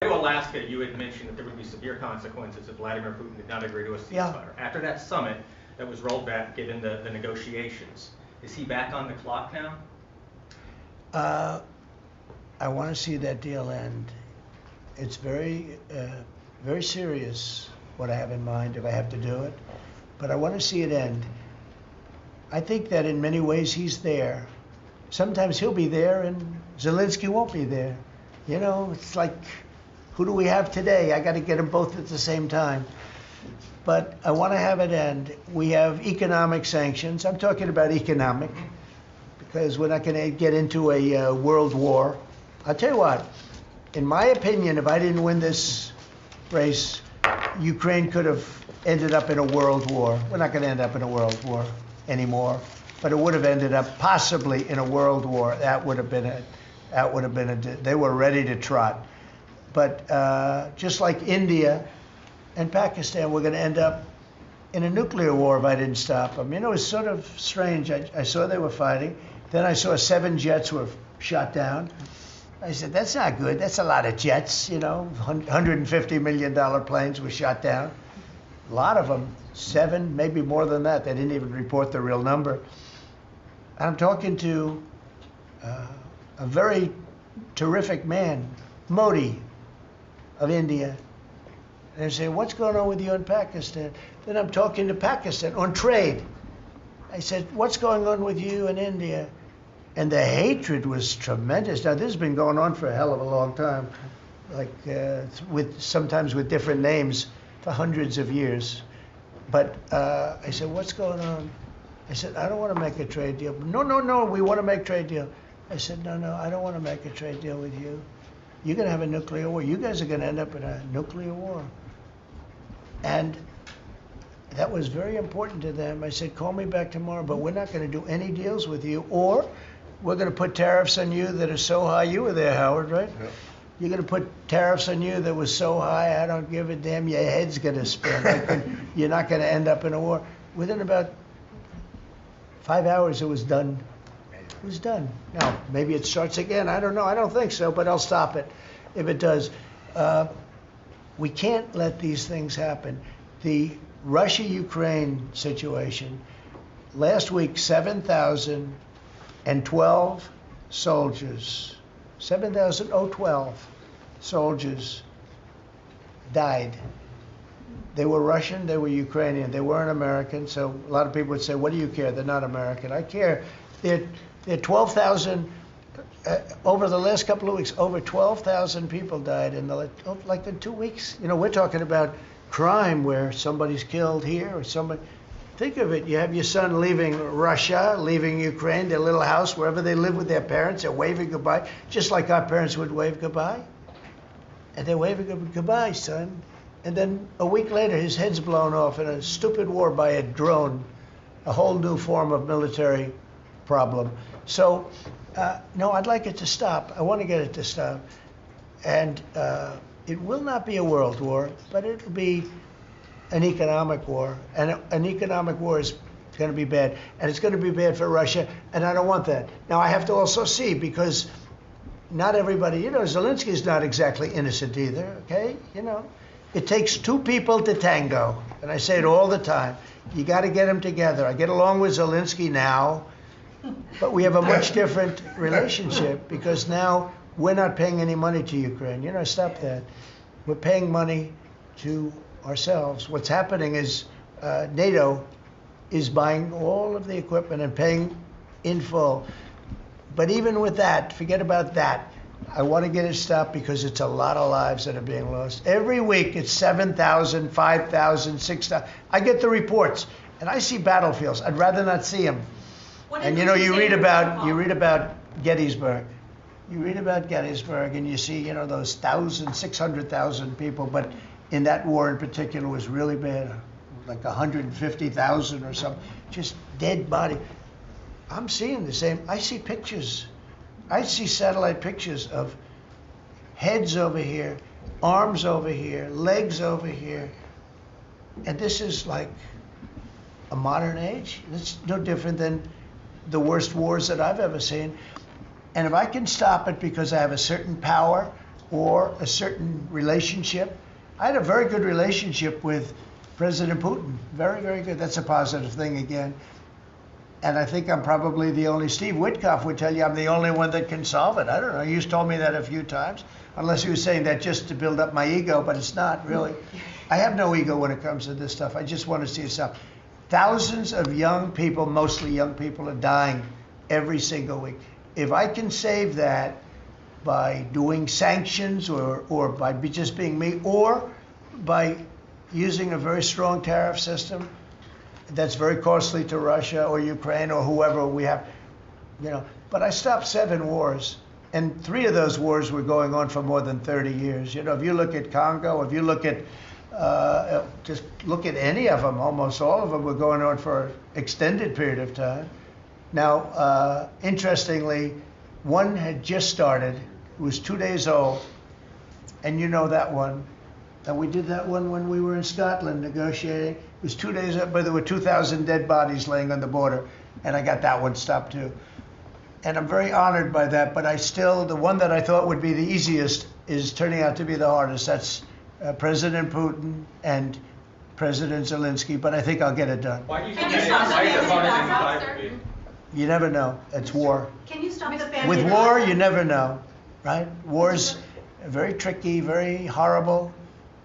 To Alaska, you had mentioned that there would be severe consequences if Vladimir Putin did not agree to a ceasefire. Yeah. After that summit that was rolled back, given the negotiations, is he back on the clock now? I want to see that deal end. It's very, very serious what I have in mind if I have to do it, but I want to see it end. I think that in many ways he's there. Sometimes he'll be there and Zelenskyy won't be there. You know, it's like, who do we have today? I got to get them both at the same time. But I want to have it end. We have economic sanctions. I'm talking about economic because we're not going to get into a world war. I'll tell you what, in my opinion, if I didn't win this race, Ukraine could have ended up in a world war. We're not going to end up in a world war anymore, but it would have ended up possibly in a world war. That would have been they were ready to trot. But just like India and Pakistan, we're going to end up in a nuclear war if I didn't stop them. You know, it's sort of strange. I saw they were fighting. Then I saw 7 jets were shot down. I said, that's not good. That's a lot of jets, you know. $150 million planes were shot down. A lot of them, 7, maybe more than that. They didn't even report the real number. I'm talking to a very terrific man, Modi of India. And they say, what's going on with you in Pakistan? Then I'm talking to Pakistan on trade. I said, what's going on with you in India? And the hatred was tremendous. Now, this has been going on for a hell of a long time, like sometimes with different names for hundreds of years. But I said, what's going on? I said, I don't want to make a trade deal. No, we want to make a trade deal. I said, no, I don't want to make a trade deal with you. You're going to have a nuclear war. You guys are going to end up in a nuclear war. And that was very important to them. I said, call me back tomorrow, but we're not going to do any deals with you, or we're going to put tariffs on you that are so high. You were there, Howard, right? Yeah. You're going to put tariffs on you that was so high, I don't give a damn. Your head's going to spin. You're not going to end up in a war. Within about 5 hours, it was done. It was done. Now, maybe it starts again. I don't know. I don't think so, but I'll stop it if it does. We can't let these things happen. The Russia-Ukraine situation, last week, 7,012 soldiers, 7,012 soldiers died. They were Russian, they were Ukrainian, they weren't American, so a lot of people would say, what do you care? They're not American. I care. They're 12,000, over the last couple of weeks, over 12,000 people died in like in 2 weeks. You know, we're talking about crime where somebody's killed here or somebody. Think of it. You have your son leaving Russia, leaving Ukraine, their little house, wherever they live with their parents. They're waving goodbye, just like our parents would wave goodbye. And they're waving goodbye, son. And then a week later, his head's blown off in a stupid war by a drone, a whole new form of military problem. So, no, I'd like it to stop. I want to get it to stop. And it will not be a world war, but it'll be an economic war. And an economic war is going to be bad. And it's going to be bad for Russia, and I don't want that. Now, I have to also see, because not everybody, you know, Zelenskyy is not exactly innocent either, okay? You know, it takes 2 people to tango. And I say it all the time. You got to get them together. I get along with Zelenskyy now, but we have a much different relationship because now we're not paying any money to Ukraine. You know, stop that. We're paying money to ourselves. What's happening is NATO is buying all of the equipment and paying in full. But even with that, forget about that. I want to get it stopped because it's a lot of lives that are being lost. Every week it's 7,000, 5,000, 6,000. I get the reports and I see battlefields. I'd rather not see them. And you know, you read about Gettysburg. You read about Gettysburg and you see, you know, those 600,000 people, but in that war in particular was really bad, like 150,000 or something, just dead body. I'm seeing the same. I see pictures. I see satellite pictures of heads over here, arms over here, legs over here. And this is like a modern age. It's no different than the worst wars that I've ever seen. And if I can stop it because I have a certain power, or a certain relationship. I had a very good relationship with President Putin. Very, very good. That's a positive thing again. And I think I'm probably the only, Steve Witkoff would tell you I'm the only one that can solve it. I don't know. He's told me that a few times, unless he was saying that just to build up my ego, but it's not really. I have no ego when it comes to this stuff. I just want to see it stop. Thousands of young people, mostly young people, are dying every single week. If I can save that by doing sanctions or by just being me, or by using a very strong tariff system that's very costly to Russia or Ukraine or whoever we have, But I stopped 7 wars, and 3 of those wars were going on for more than 30 years. If you look at Congo, if you look at, just look at any of them, almost all of them were going on for an extended period of time. Now, interestingly, one had just started. It was 2 days old, and you know that one. And we did that one when we were in Scotland negotiating. It was 2 days up, but there were 2,000 dead bodies laying on the border, and I got that one stopped too. And I'm very honored by that, but the one that I thought would be the easiest is turning out to be the hardest. That's President Putin and President Zelenskyy, but I think I'll get it done. Why do you think that? You never know. It's war. Can you stop the family? With war, you never know, right? War's very tricky, very horrible.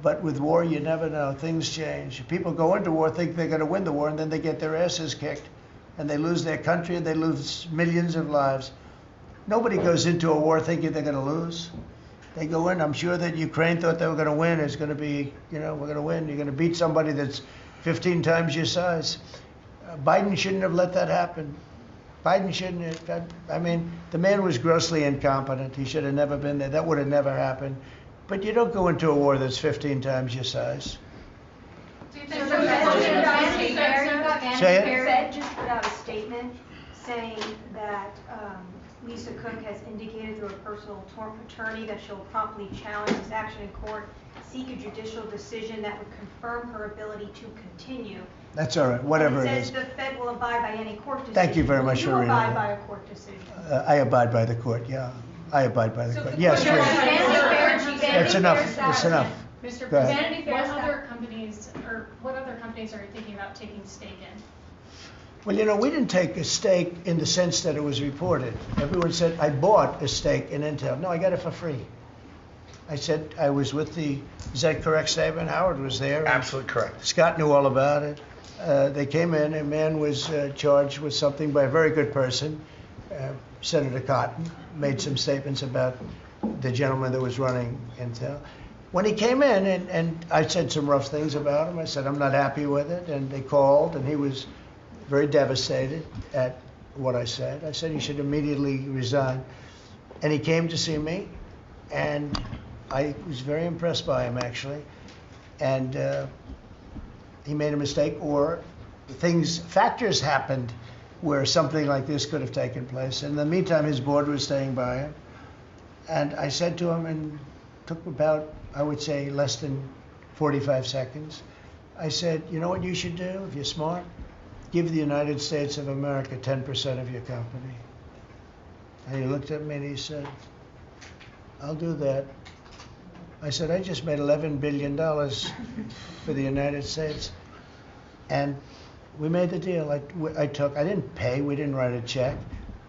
But with war, you never know. Things change. People go into war, think they're going to win the war, and then they get their asses kicked, and they lose their country, and they lose millions of lives. Nobody goes into a war thinking they're going to lose. They go in. I'm sure that Ukraine thought they were going to win. It's going to be, we're going to win. You're going to beat somebody that's 15 times your size. Biden shouldn't have let that happen. Biden shouldn't have. I mean, the man was grossly incompetent. He should have never been there. That would have never happened. But you don't go into a war that's 15 times your size. Do you think the Fed just put out a statement saying that Lisa Cook has indicated through a personal attorney that she'll promptly challenge this action in court, seek a judicial decision that would confirm her ability to continue. That's all right, whatever it is. It says the Fed will abide by any court decision. Thank you very much for reading abide that. by a court decision? I abide by the court, yeah. I abide by the court. Yes, it's enough. It's enough. Mr. Vanity Fair, what other companies are you thinking about taking stake in? Well, we didn't take a stake in the sense that it was reported. Everyone said, I bought a stake in Intel. No, I got it for free. I said I was with is that a correct statement? Howard was there. Absolutely correct. Scott knew all about it. They came in, a man was charged with something by a very good person, Senator Cotton, made some statements about the gentleman that was running Intel. When he came in, and I said some rough things about him, I said, I'm not happy with it, and they called, and he was very devastated at what I said. I said he should immediately resign. And he came to see me, and I was very impressed by him, actually. And he made a mistake, or factors happened where something like this could have taken place. In the meantime, his board was staying by him. And I said to him, and took about, I would say, less than 45 seconds. I said, you know what you should do if you're smart? Give the United States of America 10% of your company. And he looked at me and he said, I'll do that. I said, I just made $11 billion for the United States. And we made the deal. I didn't pay, we didn't write a check.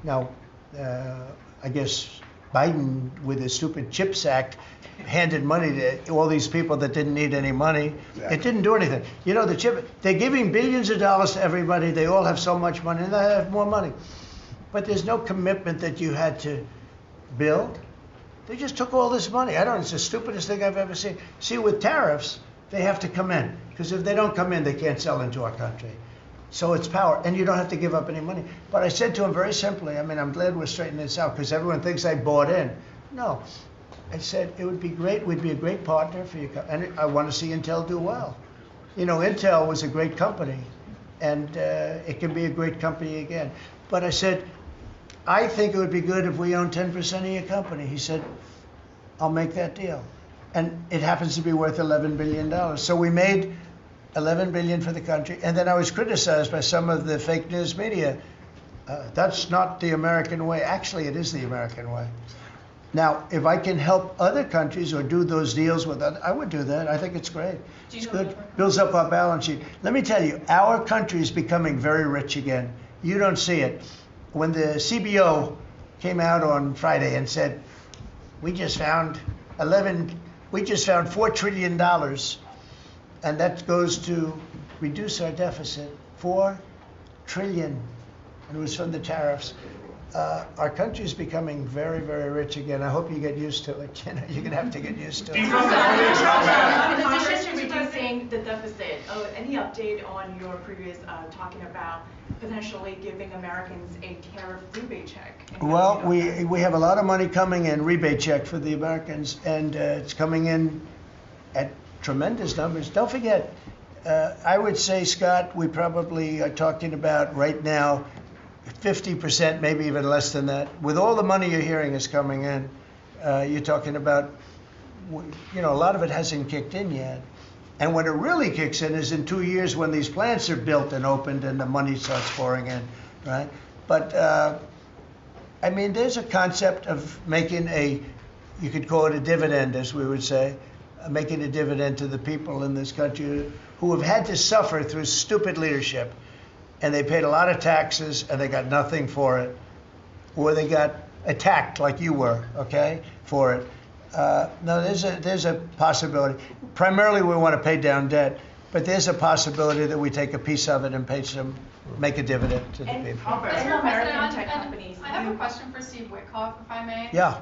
Now, I guess Biden, with his stupid CHIPS Act, handed money to all these people that didn't need any money. Exactly. It didn't do anything. They're giving billions of dollars to everybody. They all have so much money, and they have more money. But there's no commitment that you had to build. They just took all this money. It's the stupidest thing I've ever seen. See, with tariffs, they have to come in. Because if they don't come in, they can't sell into our country. So it's power, and you don't have to give up any money. But I said to him very simply, I'm glad we're straightening this out, because everyone thinks I bought in. No. I said, it would be great, we'd be a great partner for you, and I want to see Intel do well. Intel was a great company, and it can be a great company again. But I said, I think it would be good if we own 10% of your company. He said, I'll make that deal. And it happens to be worth $11 billion. So we made $11 billion for the country, and then I was criticized by some of the fake news media. That's not the American way. Actually, it is the American way. Now, if I can help other countries or do those deals with other, I would do that. I think it's great. Do you It's know good. what- Builds up our balance sheet. Let me tell you, our country is becoming very rich again. You don't see it. When the CBO came out on Friday and said, we just found $4 trillion, and that goes to reduce our deficit, $4 trillion, and it was from the tariffs. Our country is becoming very, very rich again. I hope you get used to it. You know, you're gonna have to get used to it. In addition to reducing the deficit, any update on your previous talking about potentially giving Americans a tariff rebate check? Well, we have a lot of money coming in, rebate check for the Americans, and it's coming in at tremendous numbers. Don't forget, I would say, Scott, we probably are talking about right now 50%, maybe even less than that. With all the money you're hearing is coming in, you're talking about, a lot of it hasn't kicked in yet. And when it really kicks in is in 2 years when these plants are built and opened and the money starts pouring in, right? But, there's a concept of making you could call it a dividend, as we would say, making a dividend to the people in this country who have had to suffer through stupid leadership. And they paid a lot of taxes and they got nothing for it. Or they got attacked like you were, okay, for it. No, there's a possibility. Primarily we want to pay down debt, but there's a possibility that we take a piece of it and make a dividend to the people. Mr. President, American tech companies. I have a question for Steve Witkoff, if I may. Yeah.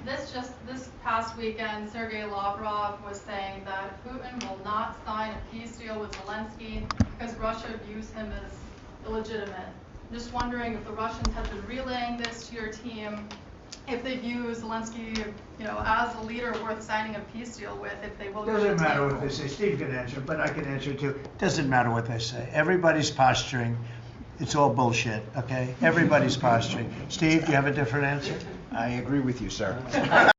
This past weekend, Sergei Lavrov was saying that Putin will not sign a peace deal with Zelenskyy because Russia views him as illegitimate. I'm just wondering if the Russians have been relaying this to your team, if they view Zelenskyy, as a leader worth signing a peace deal with, if they will. Doesn't matter what they say. Steve can answer, but I can answer too. Doesn't matter what they say. Everybody's posturing. It's all bullshit, okay? Everybody's posturing. Steve, do you have a different answer? I agree with you, sir.